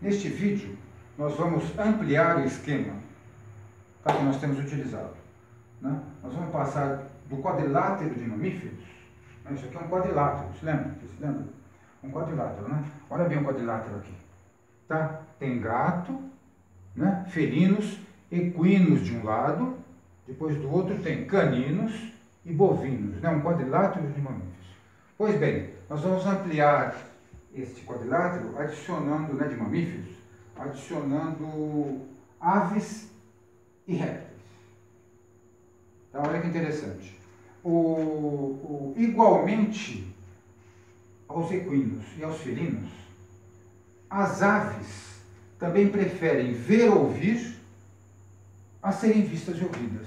Neste vídeo, nós vamos ampliar o esquema que nós temos utilizado. Né? Nós vamos passar do quadrilátero de mamíferos. Isso aqui é um quadrilátero, se lembra? Você se lembra? Um quadrilátero, né? Olha bem o quadrilátero aqui. Tá? Tem gato, né? Felinos, equinos de um lado, depois do outro tem caninos e bovinos, né? Um quadrilátero de mamíferos. Pois bem, nós vamos ampliar este quadrilátero adicionando, né, de mamíferos, adicionando aves e répteis. Então, olha que interessante. Igualmente aos equinos e aos felinos, as aves também preferem ver ou ouvir a serem vistas e ouvidas.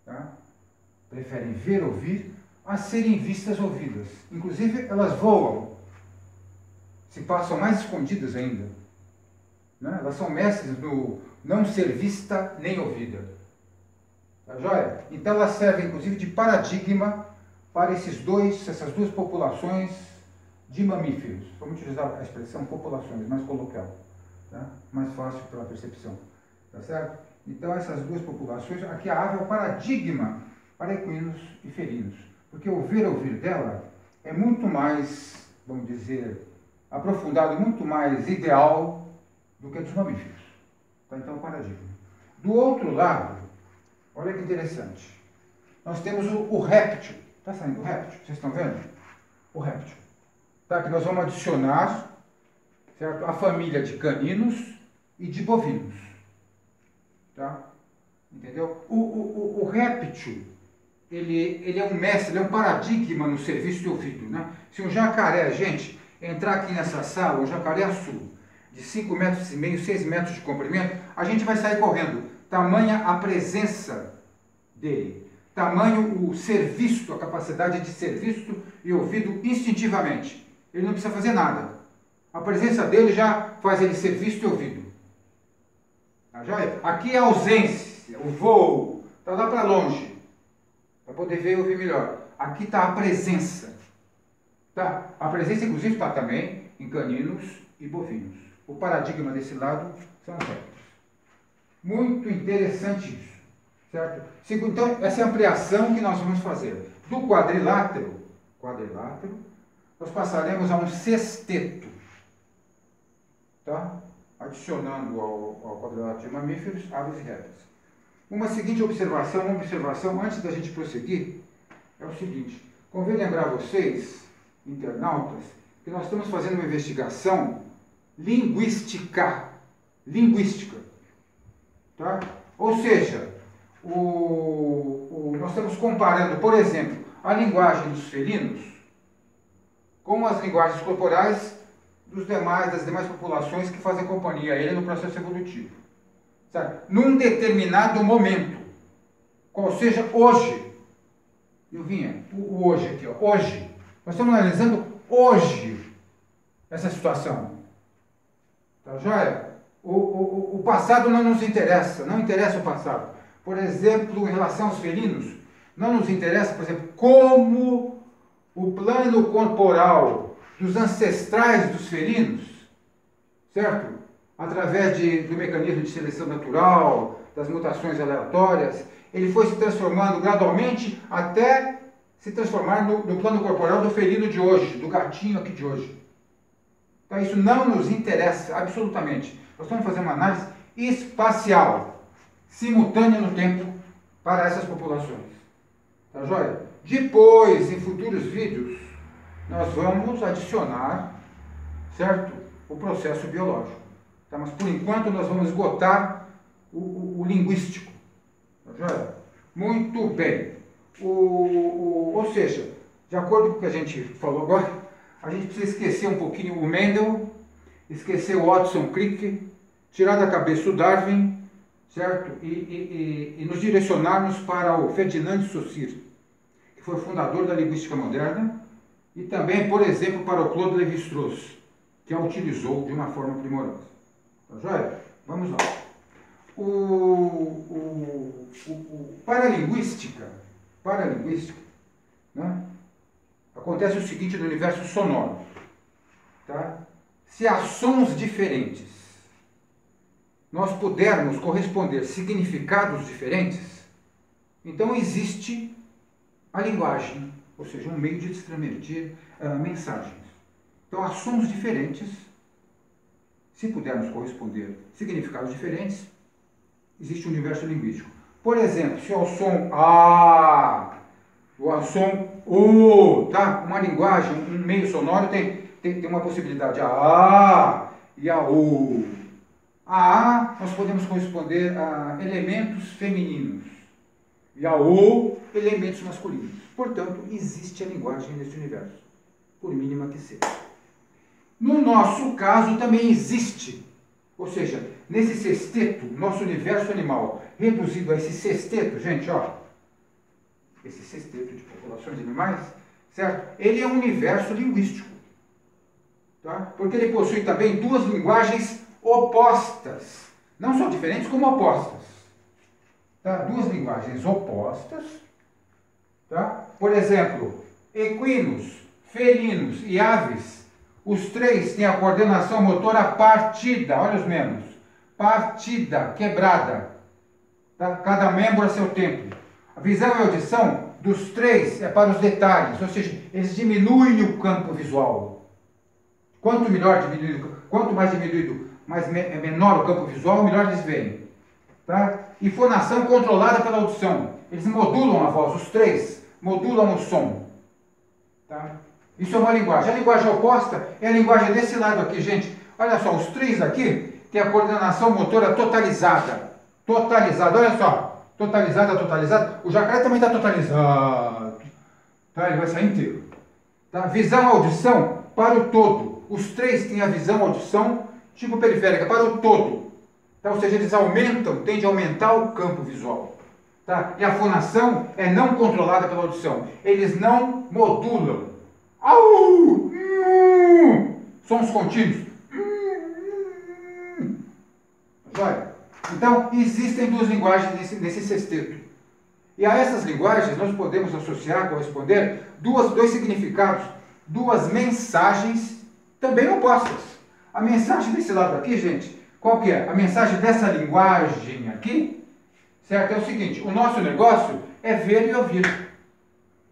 Tá? Preferem ver ou ouvir a serem vistas e ouvidas. Inclusive, elas voam, se passam mais escondidas ainda. Né? Elas são mestres no não ser vista nem ouvida. Tá joia? Então, elas servem, inclusive, de paradigma para essas duas populações de mamíferos. Vamos utilizar a expressão populações, mais coloquial, tá? Mais fácil para a percepção. Tá certo? Então, essas duas populações, aqui a ave é o paradigma para equinos e felinos. Porque o ver ouvir dela é muito mais, vamos dizer, aprofundado, muito mais ideal do que dos mamíferos. Tá? Então, o paradigma. Do outro lado, olha que interessante. Nós temos o réptil. Está saindo o réptil? Vocês estão vendo? O réptil. Tá? Que nós vamos adicionar, certo? A família de caninos e de bovinos. Tá? Entendeu? O réptil, ele é um mestre, ele é um paradigma no serviço de ouvido. Né? Se um jacaré, gente, entrar aqui nessa sala, um jacaré azul, de 5,5 metros, 6 metros de comprimento, a gente vai sair correndo. Tamanha a presença dele. Tamanho o ser visto, a capacidade de ser visto e ouvido instintivamente. Ele não precisa fazer nada. A presença dele já faz ele ser visto e ouvido. Tá joia? Aqui é a ausência, o voo. Está lá para longe. Para poder ver e ouvir melhor. Aqui está a presença. Tá? A presença, inclusive, está também em caninos e bovinos. O paradigma desse lado são os répteis. Muito interessante isso. Certo? Então, essa é a ampliação que nós vamos fazer. Do quadrilátero, nós passaremos a um sexteto. Tá? Adicionando ao quadrilátero de mamíferos, aves e répteis. Uma seguinte observação, antes da gente prosseguir, é o seguinte. Convém lembrar a vocês, internautas, que nós estamos fazendo uma investigação linguística. Tá? Ou seja, nós estamos comparando, por exemplo, a linguagem dos felinos com as linguagens corporais das demais populações que fazem companhia a ele no processo evolutivo. Sabe? Num determinado momento, qual seja hoje, eu vinha, o hoje aqui, ó, hoje, nós estamos analisando hoje essa situação. Tá joia? O passado não nos interessa, não interessa o passado. Por exemplo, em relação aos felinos, não nos interessa, por exemplo, como o plano corporal dos ancestrais dos felinos, certo? Através do mecanismo de seleção natural, das mutações aleatórias, ele foi se transformando gradualmente até se transformar no plano corporal do felino de hoje, do gatinho aqui de hoje. Então, isso não nos interessa absolutamente. Nós estamos fazendo uma análise espacial, simultânea no tempo, para essas populações. Tá joia? Depois, em futuros vídeos, nós vamos adicionar, certo? O processo biológico. Tá? Mas, por enquanto, nós vamos esgotar o linguístico. Tá joia? Muito bem. Ou seja, de acordo com o que a gente falou agora, a gente precisa esquecer um pouquinho o Mendel, esquecer o Watson Crick, tirar da cabeça o Darwin, certo? E nos direcionarmos para o Ferdinand de Saussure, que foi o fundador da linguística moderna, e também, por exemplo, para o Claude Lévi-Strauss, que a utilizou de uma forma primorosa. Tá joia? Vamos lá. Paralinguística, né? Acontece o seguinte no universo sonoro. Tá? se a sons diferentes nós pudermos corresponder significados diferentes, então existe a linguagem, ou seja, um meio de transmitir mensagens. Então, a sons diferentes, se pudermos corresponder significados diferentes, existe um universo linguístico. Por exemplo, se ao som A ou ao som O, tá? Uma linguagem, um meio sonoro tem uma possibilidade, a A e a O. A nós podemos corresponder a elementos femininos e a O, elementos masculinos. Portanto, existe a linguagem nesse universo, por mínima que seja. No nosso caso também existe, ou seja, nesse sexteto, nosso universo animal, reduzido a esse sexteto, gente, ó, esse sexteto de populações de animais, certo? Ele é um universo linguístico, tá? Porque ele possui também duas linguagens opostas, não só diferentes, como opostas, tá? Duas linguagens opostas, tá? Por exemplo, equinos, felinos e aves, os três têm a coordenação motora partida, olha os membros, partida, quebrada, tá? Cada membro a seu tempo. A visão e a audição dos três é para os detalhes, ou seja, eles diminuem o campo visual. Quanto mais diminuído, menor o campo visual, melhor eles veem. Tá? E fonação controlada pela audição. Eles modulam a voz, os três modulam o som. Tá? Isso é uma linguagem. A linguagem oposta é a linguagem desse lado aqui, gente. Olha só, os três aqui têm a coordenação motora totalizada. Totalizada, olha só. Totalizada. O jacaré também está totalizado. Tá? Ele vai sair inteiro. Tá? Visão e audição para o todo. Os três têm a visão e audição tipo periférica para o todo. Tá? Ou seja, eles tendem a aumentar o campo visual. Tá? E a fonação é não controlada pela audição. Eles não modulam. Au! Sons contínuos. Joia? Então, existem duas linguagens nesse sexteto. E a essas linguagens nós podemos associar, corresponder, dois significados, duas mensagens também opostas. A mensagem desse lado aqui, gente, qual que é? A mensagem dessa linguagem aqui, certo? É o seguinte, o nosso negócio é ver e ouvir.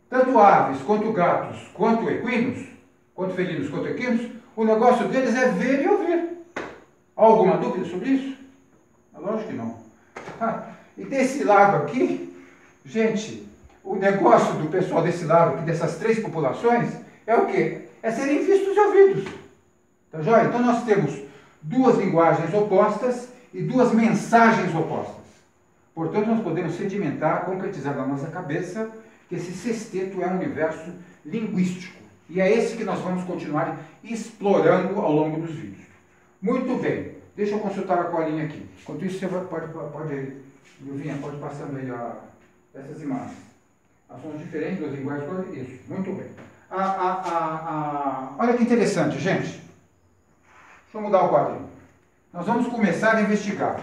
Tanto aves, quanto gatos, quanto equinos, quanto felinos, quanto equinos, o negócio deles é ver e ouvir. Há alguma dúvida sobre isso? Lógico que não. E desse lado aqui, gente, o negócio do pessoal desse lado aqui, dessas três populações, é o quê? É serem vistos e ouvidos. Tá joia? Então nós temos duas linguagens opostas e duas mensagens opostas. Portanto, nós podemos sedimentar, concretizar na nossa cabeça que esse sexteto é um universo linguístico. E é esse que nós vamos continuar explorando ao longo dos vídeos. Muito bem. Deixa eu consultar a colinha aqui. Enquanto isso, você pode Luvinha, pode passando aí essas imagens. Ações diferentes das linguagens. Isso, muito bem. Olha que interessante, gente. Deixa eu mudar o quadrinho. Nós vamos começar a investigar.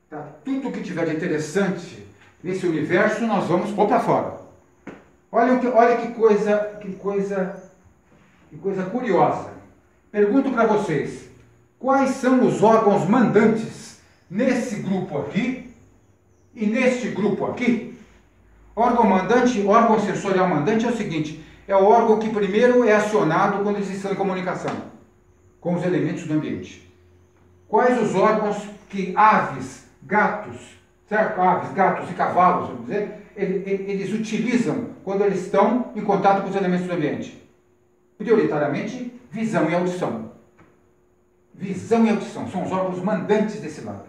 Tá? Tudo que tiver de interessante nesse universo, nós vamos pôr para fora. Olha que coisa curiosa. Pergunto para vocês. Quais são os órgãos mandantes nesse grupo aqui e neste grupo aqui? Órgão mandante, órgão sensorial mandante é o seguinte, é o órgão que primeiro é acionado quando eles estão em comunicação com os elementos do ambiente. Quais os órgãos que aves, gatos, certo? Aves, gatos e cavalos, vamos dizer, eles utilizam quando eles estão em contato com os elementos do ambiente? Prioritariamente, visão e audição. Visão e audição são os órgãos mandantes desse lado.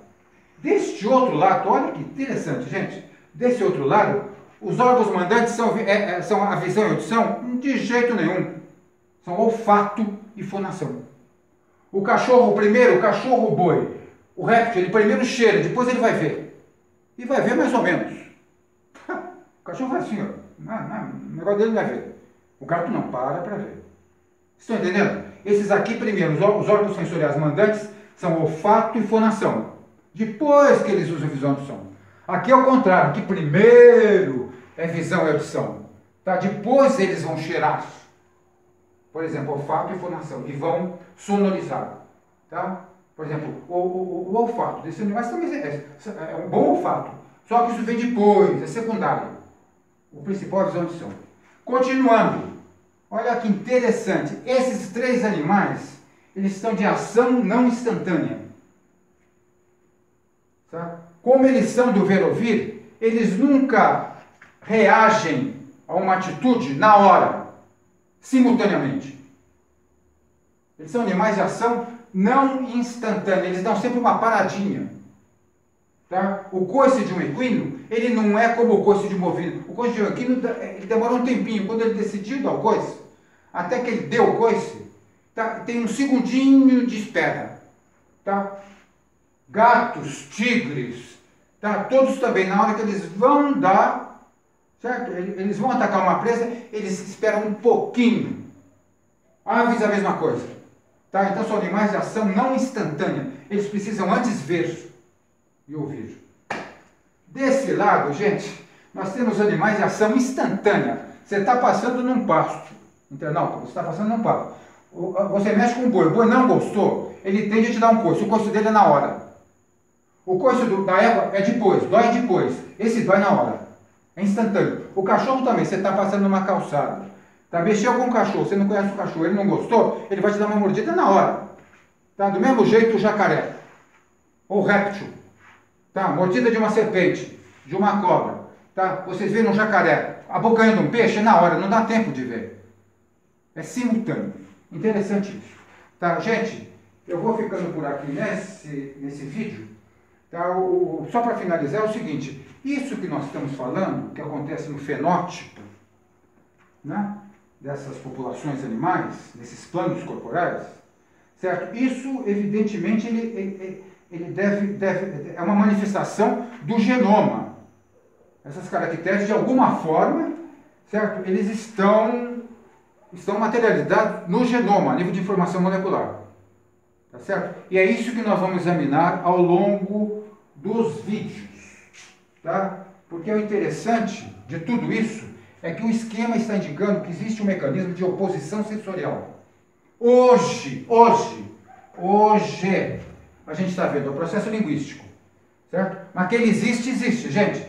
Deste outro lado, olha que interessante, gente. Desse outro lado, os órgãos mandantes são a visão e a audição? De jeito nenhum. São olfato e fonação. O cachorro primeiro, o cachorro boi, o réptil, ele primeiro cheira, depois ele vai ver. E vai ver mais ou menos. O cachorro vai assim, ó. O negócio dele vai ver. O gato não, para ver. Estão entendendo? Esses aqui, primeiro, os órgãos sensoriais mandantes são olfato e fonação. Depois que eles usam visão e audição. Aqui é o contrário, que primeiro é visão e audição. Tá? Depois eles vão cheirar. por exemplo, olfato e fonação, e vão sonorizar. Tá? Por exemplo, o olfato desses animais também é um bom olfato, só que isso vem depois, é secundário. O principal é a visão de som. Continuando, olha que interessante, esses três animais, eles estão de ação não instantânea. Tá? Como eles são do ver-ouvir, eles nunca reagem a uma atitude na hora, simultaneamente. Eles são animais de ação não instantânea, eles dão sempre uma paradinha. Tá? O coice de um equino, ele não é como o coice de um bovino. O coice de um equino, ele demora um tempinho. Quando ele decidiu dar o coice, até que ele deu o coice, tá? Tem um segundinho de espera. Tá? Gatos, tigres, tá? Todos também, na hora que eles vão dar, certo? Eles vão atacar uma presa, eles esperam um pouquinho. Aves a mesma coisa. Tá? Então são animais de ação não instantânea. Eles precisam antes ver e ouvir. Desse lado, gente, nós temos animais de ação instantânea. Você está passando num pasto. Internauta, você está passando num pasto. Você mexe com o boi não gostou, ele tende a te dar um coice. O coice dele é na hora. O coice da égua é depois, dói depois. Esse dói na hora. É instantâneo. O cachorro também, você está passando numa calçada. Tá? Mexeu com o cachorro, você não conhece o cachorro, ele não gostou, ele vai te dar uma mordida na hora. Tá? Do mesmo jeito o jacaré. Ou réptil. Tá? Mordida de uma serpente, de uma cobra. Tá? Vocês viram um jacaré abocanhando um peixe na hora, não dá tempo de ver. É simultâneo. Interessante isso. Tá, gente, eu vou ficando por aqui nesse vídeo. Tá? Só para finalizar é o seguinte, isso que nós estamos falando, que acontece no fenótipo, né, dessas populações animais, nesses planos corporais, certo? Isso, evidentemente, ele é uma manifestação do genoma. Essas caracteres, de alguma forma, certo? Eles estão materializados no genoma, a nível de informação molecular. Tá certo? E é isso que nós vamos examinar ao longo dos vídeos. Tá? Porque o interessante de tudo isso é que o esquema está indicando que existe um mecanismo de oposição sensorial. Hoje, a gente está vendo o processo linguístico, certo? Mas que ele existe, gente.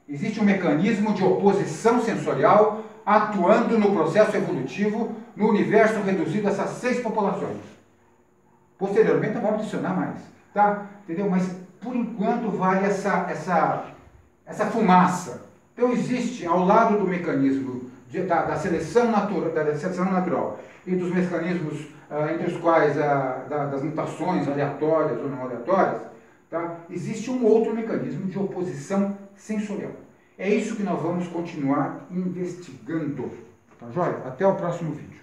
Existe um mecanismo de oposição sensorial atuando no processo evolutivo no universo reduzido a essas 6 populações. Posteriormente, vamos adicionar mais, tá? Entendeu? Mas, por enquanto, vale essa fumaça. Então, existe, ao lado do mecanismo da seleção natural e dos mecanismos entre os quais das mutações aleatórias ou não aleatórias, tá? Existe um outro mecanismo de oposição sensorial. É isso que nós vamos continuar investigando. Tá joia? Até o próximo vídeo.